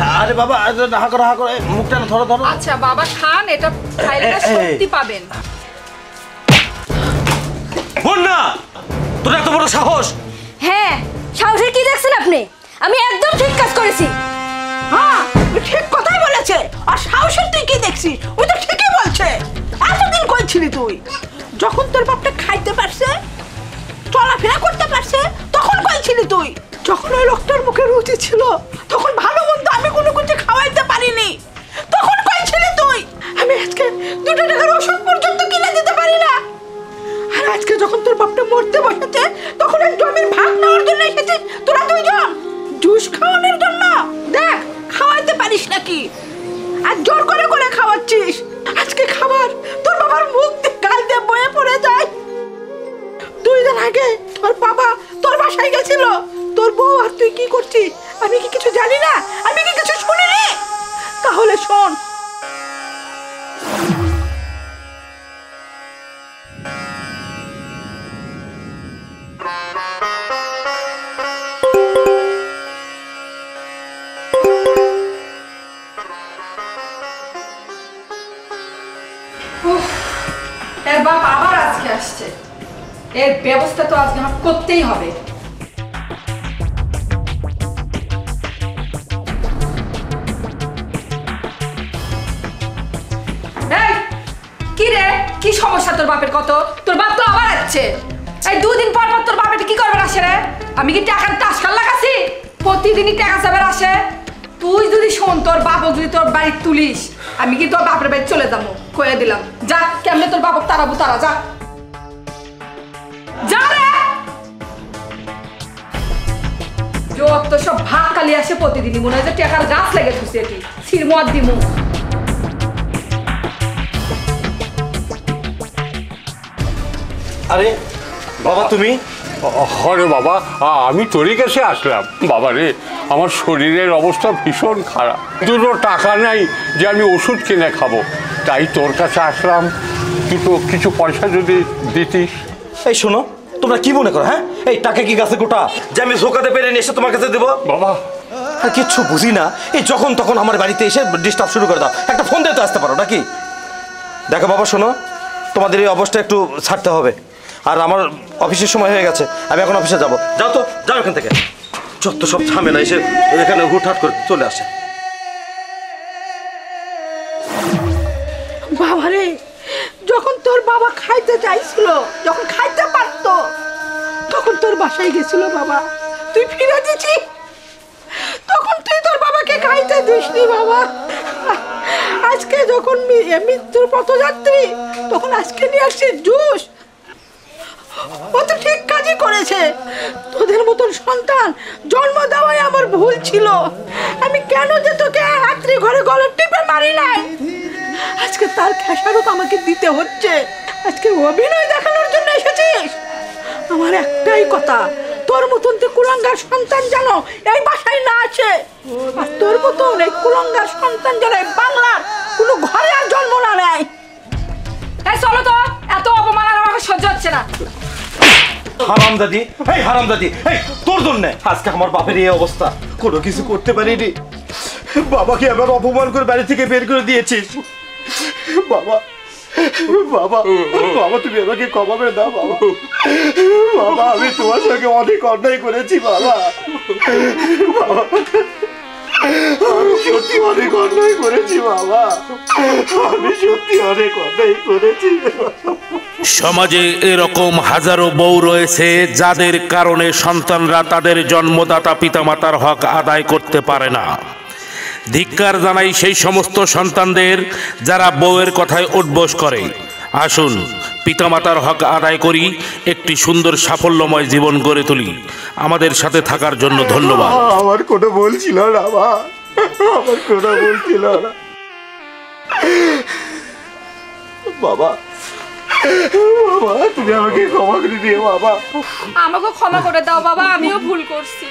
আরে বাবা হা করো মুখটা ধরো ধরো। আচ্ছা বাবা খান, এটা খাইলে শক্তি পাবেন। বন্যা, তোর এত বড় সাহস! হ্যাঁ, সাহসের কি দেখছেন আপনি? আমি একদম ঠিক কাজ করেছি। হ্যাঁ, ঠিক কথাই বলেছে। আর সাহসের তুই কি দেখছিস? ওই তো ঠিকই বলছে। এতদিন কই ছিলি তুই? যখন তোর বাপটা খাইতে পারছে, চলাফেরা করতে পারছে, তখন কই ছিলি তুই? যখন ওই লোকটার মুখে রুচি ছিল, তখন ভালো মন্দ আমি কোনো কিছু খাওয়াইতে পারিনি, তখন কই ছিলি তুই? আমি আজকে 2 টাকার ওষুধ পর্যন্ত কিনে দিতে পারি না। আর আজকে যখন তোর বাপটা মরতে বসেছে, তখন এই জমির ভাগ নেওয়ার জন্য এসেছিস তোরা দুইজন, জুস খাওয়ানোর জন্য। দেখ, খাওয়াইতে পারিস নাকি, আর জোর করে করে খাওয়াচ্ছিস। আজকে খাবার তোর বাবার মুখ দিয়ে গাল দিয়ে বয়ে পড়ে যায়। 2 দিন আগে তোর বাবা তোর বাসায় গেছিল, তোর বউ আর তুই কি করছিস আমি কি কিছু জানি না? আমি কি কিছু শুনিনি? তাহলে শোন, এর বাপ আবার আজকে আসছে, এর ব্যবস্থা তো আজকে আমার করতেই হবে। কি রে, কি সমস্যা তোর বাপের? কত তোর বাপ তো আবার আসছে। এই 2 দিন পর পর তোর বাপ এটা কি করবে আসে রে? আমি কি টাকার টাসকাল লাগাছি? প্রতিদিনই টাকা চাবার আসে। তুই যদি শোন, তোর বাপক যদি তোর বাড়ি তুলিস, আমি কি তোর বাপের বাড়ি চলে যাবো, কয়ে দিলাম। যা, কেমনে তোর বাপক তারাবো তারা, যা যা রে। যত সব ভাগ কালি আসে প্রতিদিনই, মনে হয় যে টাকার গাছ লেগে থুসে। এটি সিরমত দিমু। আরে বাবা, তুমি? আরে বাবা, আমি তোরই কাছে আসলাম। বাবা রে, আমার শরীরের অবস্থা ভীষণ খারাপ, দুটো টাকা নাই যে আমি ওষুধ কিনে খাবো, তাই তোর কাছে আসলাম। দুটো কিছু পয়সা যদি দিতিস। এই শোনো, তোমরা কি মনে করো? হ্যাঁ, এই টাকা কি গাছে গোটা যে আমি ঝোকাতে পেরে নিয়ে এসে তোমার কাছে দেবো? বাবা, আর কিচ্ছু বুঝি না, এই যখন তখন আমার বাড়িতে এসে ডিস্টার্ব শুরু করে দাও। একটা ফোন দিয়ে তো আসতে পারো নাকি? দেখো বাবা, শোনো, তোমাদের এই অবস্থা একটু ছাড়তে হবে। আর আমার অফিসের সময় হয়ে গেছে, আমি এখন অফিসে যাবো। যাও তো, যাও এখান থেকে। যত সব ঝামেলা এসে এখানে হুটহাট করে চলে আসে। বাবারে, যখন তোর বাবা খাইতে চাইছিল, যখন খাইতে পারতো, তখন তোর বাসায় গেছিল বাবা, তুই ফিরে দিছিস। তখন তুই তোর বাবাকে খাইতে দিসনি বাবা। আজকে যখন মৃত্যুর পথযাত্রী, তখন আজকে নিয়ে আসছে জুস। ও তো ঠিক কাজই করেছে। তোদের মতন সন্তান জন্ম দেওয়াই আমার ভুল ছিল। আমি কেন যে তোকে রাত্রি ঘরে গলা টিপে মারি নাই, আজকে তার খেসারত আমাকে দিতে হচ্ছে। আজকে অভিনয় দেখানোর জন্য এসেছিস? আমার একটাই কথা, তোর মতন তুই কুলাঙ্গার সন্তান যেন এই বাসায় না আছে, আর তোর মতন এই কুলাঙ্গার সন্তান যেন এই বাংলার কোনো ঘরে আর জন্ম না নেয়। এই চলো তো, এত অপমান আর আমাকে সহ্য হচ্ছে না। হারামজাদি, এই হারামজাদি, এই তোর জন্য আজকে আমার বাপের এই অবস্থা। কোনো কিছু করতে পারিনি, বাবাকে আবার অপমান করে বাড়ি থেকে বের করে দিয়েছিস। বাবা, বাবা, বাবা, তুমি আমাকে ক্ষমা করে দাও বাবা। বাবা, আমি তোমার সঙ্গে অনেক অন্যায় করেছি বাবা। বাবা, আমি সত্যি অনেক অন্যায় করেছি বাবা, আমি সত্যি অনেক অন্যায় করেছি। সমাজে এরকম হাজারো বউ রয়েছে যাদের কারণে সন্তানরা তাদের জন্মদাতা পিতামাতার হক আদায় করতে পারে না। ধিক্কার জানাই সেই সমস্ত সন্তানদের যারা বউয়ের কথায় উঠবোস করে। আসুন পিতামাতার হক আদায় করি, একটি সুন্দর সাফল্যময় জীবন গড়ে তুলি। আমাদের সাথে থাকার জন্য ধন্যবাদ। আমার কোনো ভুল ছিল না মা, আমার কোনো ভুল ছিল না বাবা। বাবা, তুমি আমাকে ক্ষমা করে দিও বাবা। আমাকে ক্ষমা করে দাও বাবা, আমিও ভুল করছি।